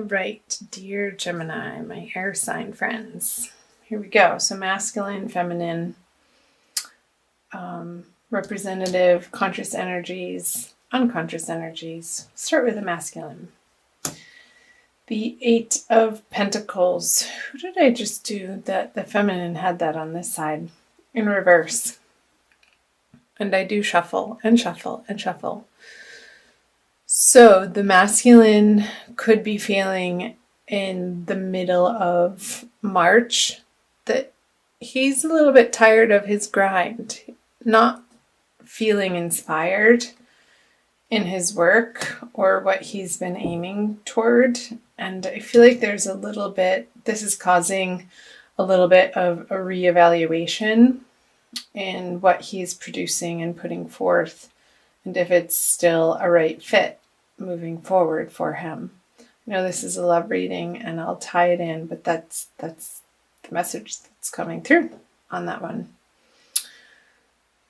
right, dear Gemini, my air sign friends. Here we go. So masculine, feminine, representative, conscious energies, unconscious energies. Start with the masculine. The Eight of Pentacles. Who did I just do that? The feminine had that on this side in reverse. And I do shuffle and shuffle and shuffle. So the masculine could be feeling in the middle of March that he's a little bit tired of his grind, not feeling inspired in his work or what he's been aiming toward. And I feel like there's a little bit, this is causing a little bit of a reevaluation in what he's producing and putting forth, and if it's still a right fit moving forward for him. I know this is a love reading and I'll tie it in, but that's the message that's coming through on that one.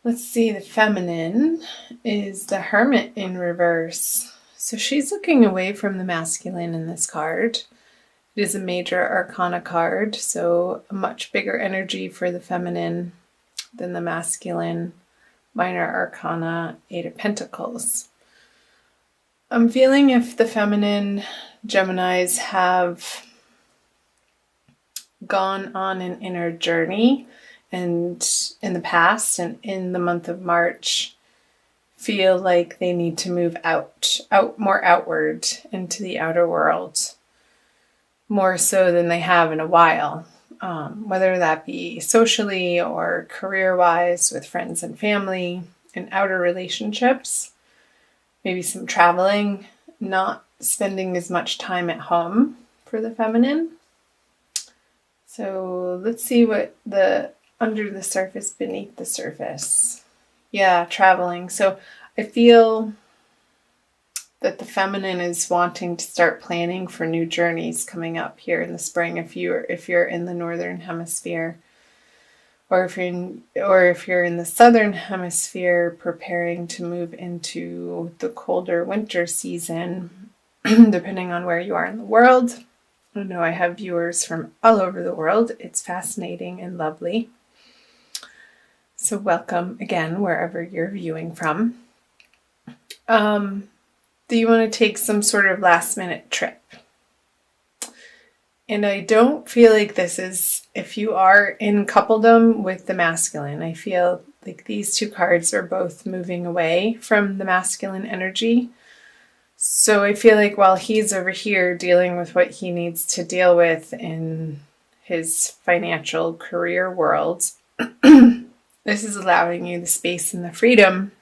Let's see, the feminine is the Hermit in reverse. So she's looking away from the masculine in this card. It is a major arcana card, so a much bigger energy for the feminine than the masculine. Minor arcana, Eight of Pentacles. I'm feeling if the feminine Geminis have gone on an inner journey and in the past and in the month of March feel like they need to move out more outward into the outer world, more so than they have in a while, whether that be socially or career-wise with friends and family, in outer relationships, maybe some traveling, not spending as much time at home for the feminine. So let's see what the under the surface, beneath the surface. Yeah, traveling. So I feel that the feminine is wanting to start planning for new journeys coming up here in the spring. If you're in the northern hemisphere, or if you're in the southern hemisphere, preparing to move into the colder winter season, depending on where you are in the world. I know I have viewers from all over the world. It's fascinating and lovely. So welcome again, wherever you're viewing from. Do you want to take some sort of last minute trip? And I don't feel like this is, if you are in coupledom with the masculine, I feel like these two cards are both moving away from the masculine energy. So I feel like while he's over here dealing with what he needs to deal with in his financial career world, this is allowing you the space and the freedom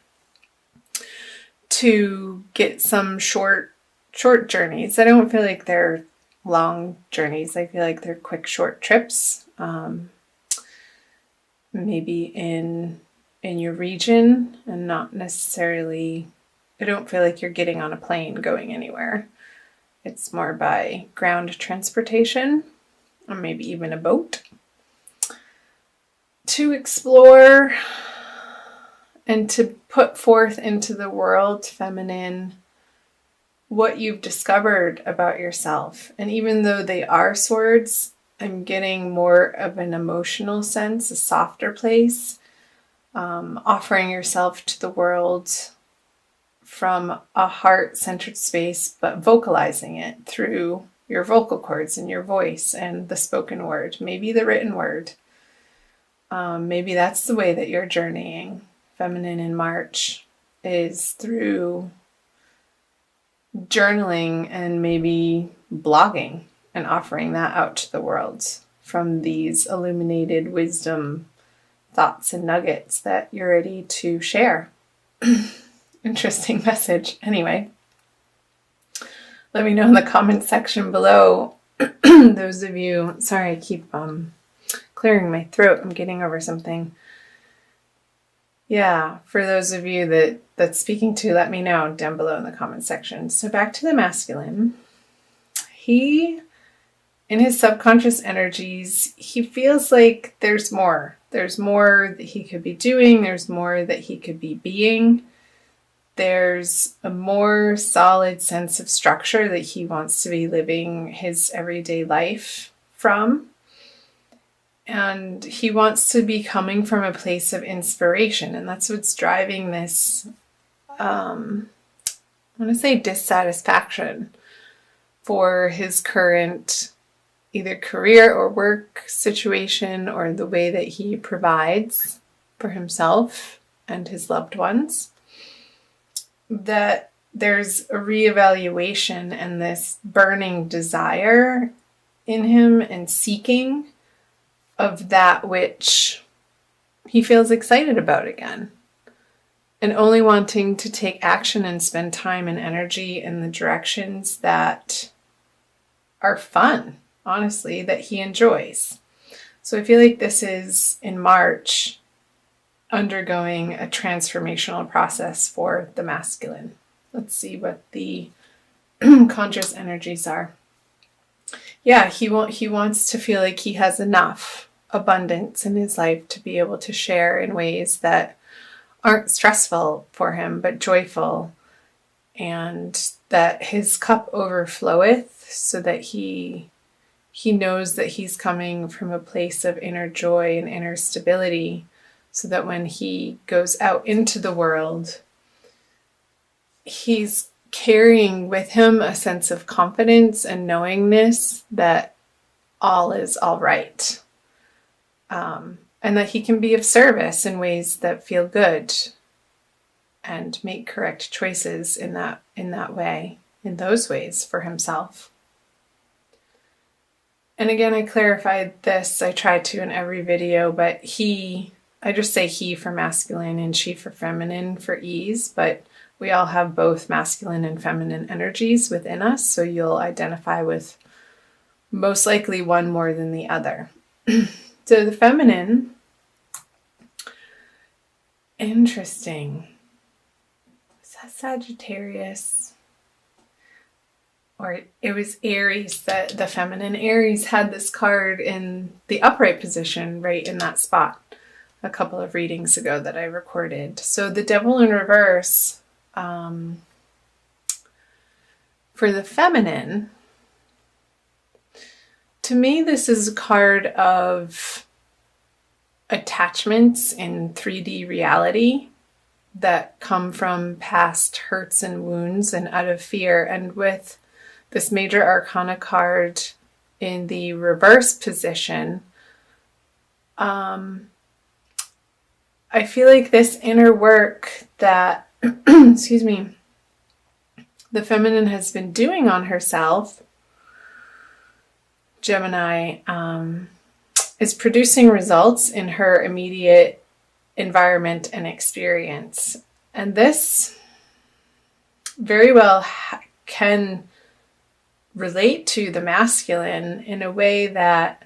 to get some short journeys. I don't feel like they're long journeys. I feel like they're quick, short trips. Maybe in your region, and not necessarily, I don't feel like you're getting on a plane going anywhere. It's more by ground transportation, or maybe even a boat, to explore and to put forth into the world, feminine, what you've discovered about yourself. And even though they are swords, I'm getting more of an emotional sense, a softer place, offering yourself to the world from a heart-centered space, but vocalizing it through your vocal cords and your voice and the spoken word, maybe the written word. Maybe that's the way that you're journeying. Feminine in March is through journaling and maybe blogging and offering that out to the world from these illuminated wisdom thoughts and nuggets that you're ready to share. Interesting message. Anyway, let me know in the comment section below. Those of you, sorry, I keep clearing my throat. I'm getting over something. Yeah, for those of you that's speaking to, let me know down below in the comment section. So back to the masculine. He, in his subconscious energies, he feels like there's more. There's more that he could be doing. There's more that he could be being. there's a more solid sense of structure that he wants to be living his everyday life from. And he wants to be coming from a place of inspiration. And that's what's driving this, I want to say, dissatisfaction for his current either career or work situation, or the way that he provides for himself and his loved ones. That there's a reevaluation and this burning desire in him and seeking of that which he feels excited about again, and only wanting to take action and spend time and energy in the directions that are fun, honestly, that he enjoys. So I feel like this is, in March, undergoing a transformational process for the masculine. Let's see what the conscious energies are. Yeah, he wants to feel like he has enough abundance in his life to be able to share in ways that aren't stressful for him, but joyful, and that his cup overfloweth, so that he knows that he's coming from a place of inner joy and inner stability, so that when he goes out into the world, he's carrying with him a sense of confidence and knowingness that all is all right. And that he can be of service in ways that feel good and make correct choices in that way, in those ways for himself. And again, I clarified this, I try to in every video, but I just say he for masculine and she for feminine for ease, but we all have both masculine and feminine energies within us, so you'll identify with most likely one more than the other. So the feminine, interesting. Is that Sagittarius? Or it was Aries, that the feminine Aries had this card in the upright position, right in that spot, a couple of readings ago that I recorded. So the Devil in reverse, for the feminine, to me, this is a card of attachments in 3D reality that come from past hurts and wounds and out of fear. And with this Major Arcana card in the reverse position, I feel like this inner work that, excuse me, the feminine has been doing on herself, Gemini, is producing results in her immediate environment and experience. And this very well can relate to the masculine in a way that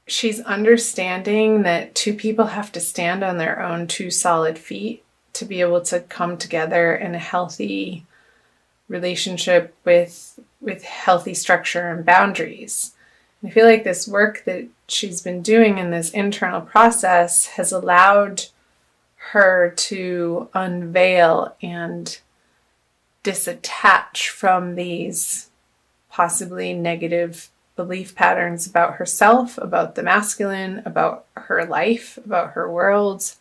she's understanding that two people have to stand on their own two solid feet to be able to come together in a healthy relationship with healthy structure and boundaries. I feel like this work that she's been doing in this internal process has allowed her to unveil and disattach from these possibly negative belief patterns about herself, about the masculine, about her life, about her world,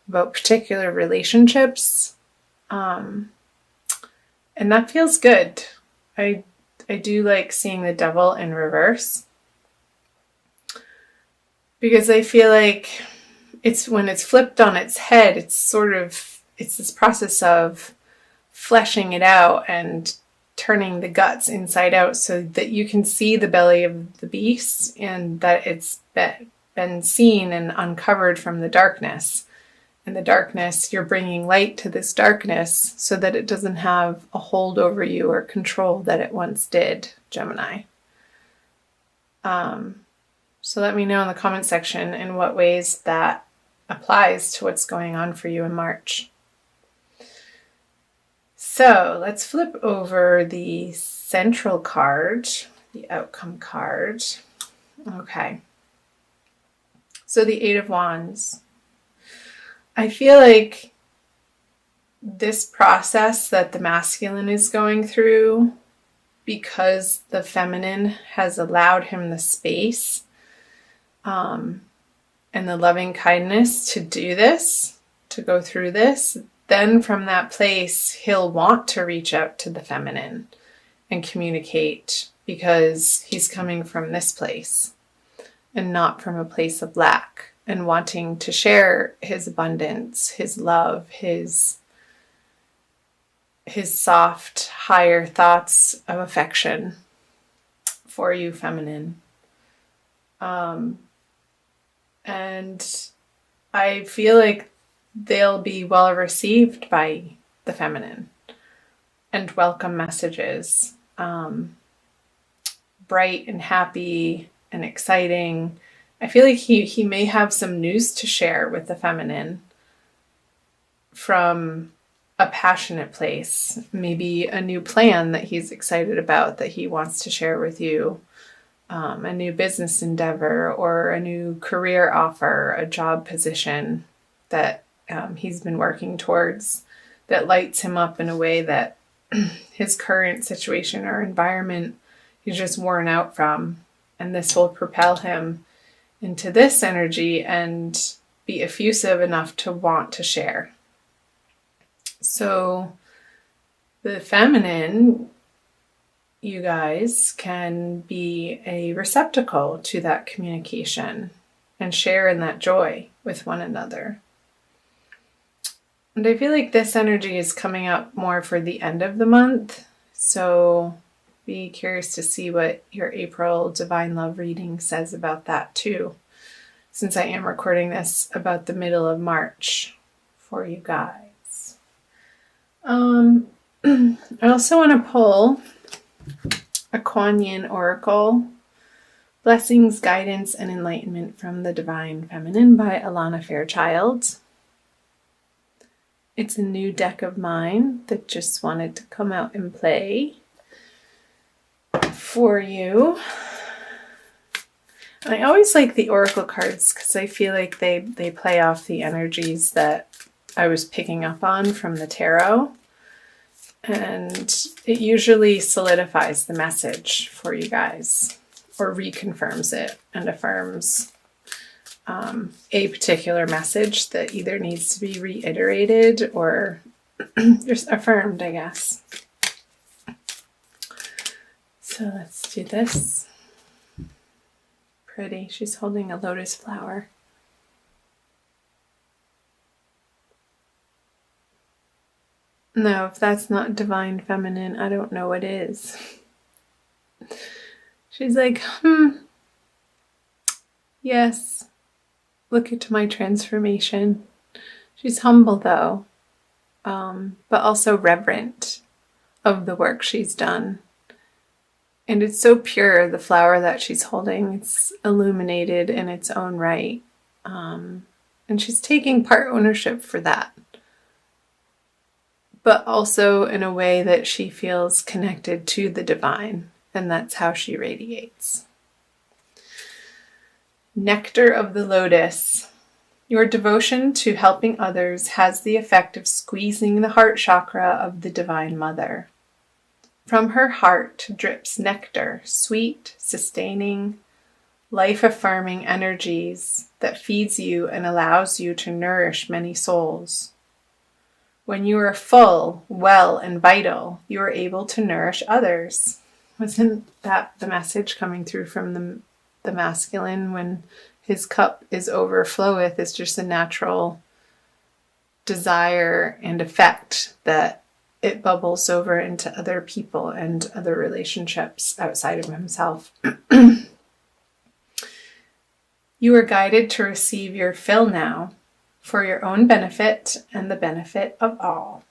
about particular relationships. And that feels good. I do like seeing the Devil in reverse, because I feel like it's when it's flipped on its head, it's this process of fleshing it out and turning the guts inside out so that you can see the belly of the beast and that it's been seen and uncovered from the darkness. In the darkness, you're bringing light to this darkness so that it doesn't have a hold over you or control that it once did, Gemini. So let me know in the comment section in what ways that applies to what's going on for you in March. So let's flip over the central card, the outcome card. Okay. So the Eight of Wands. I feel like this process that the masculine is going through, because the feminine has allowed him the space and the loving kindness to do this, to go through this, then from that place, he'll want to reach out to the feminine and communicate, because he's coming from this place and not from a place of lack, and wanting to share his abundance, his love, his soft, higher thoughts of affection for you, feminine. And I feel like they'll be well received by the feminine, and welcome messages, bright and happy and exciting. I feel like he may have some news to share with the feminine from a passionate place, maybe a new plan that he's excited about that he wants to share with you, a new business endeavor or a new career offer, a job position that he's been working towards, that lights him up in a way that his current situation or environment he's just worn out from. And this will propel him into this energy and be effusive enough to want to share. So the feminine, you guys, can be a receptacle to that communication and share in that joy with one another. And I feel like this energy is coming up more for the end of the month. So be curious to see what your April Divine Love reading says about that too, since I am recording this about the middle of March for you guys. I also want to pull a Kuan Yin Oracle, Blessings, Guidance, and Enlightenment from the Divine Feminine by Alana Fairchild. It's a new deck of mine that just wanted to come out and play for you. And I always like the Oracle cards because I feel like they play off the energies that I was picking up on from the tarot. And it usually solidifies the message for you guys, or reconfirms it and affirms a particular message that either needs to be reiterated or just affirmed, I guess. So let's do this. Pretty. She's holding a lotus flower. No, if that's not divine feminine, I don't know what is. She's like, yes, look at my transformation. She's humble though, but also reverent of the work she's done. And it's so pure, the flower that she's holding. It's illuminated in its own right. And she's taking part ownership for that. But also in a way that she feels connected to the divine. And that's how she radiates. Nectar of the Lotus. Your devotion to helping others has the effect of squeezing the heart chakra of the Divine Mother. From her heart drips nectar, sweet, sustaining, life-affirming energies that feeds you and allows you to nourish many souls. When you are full, well, and vital, you are able to nourish others. Wasn't that the message coming through from the masculine when his cup is overfloweth? It's just a natural desire and effect that it bubbles over into other people and other relationships outside of himself. You are guided to receive your fill now for your own benefit and the benefit of all.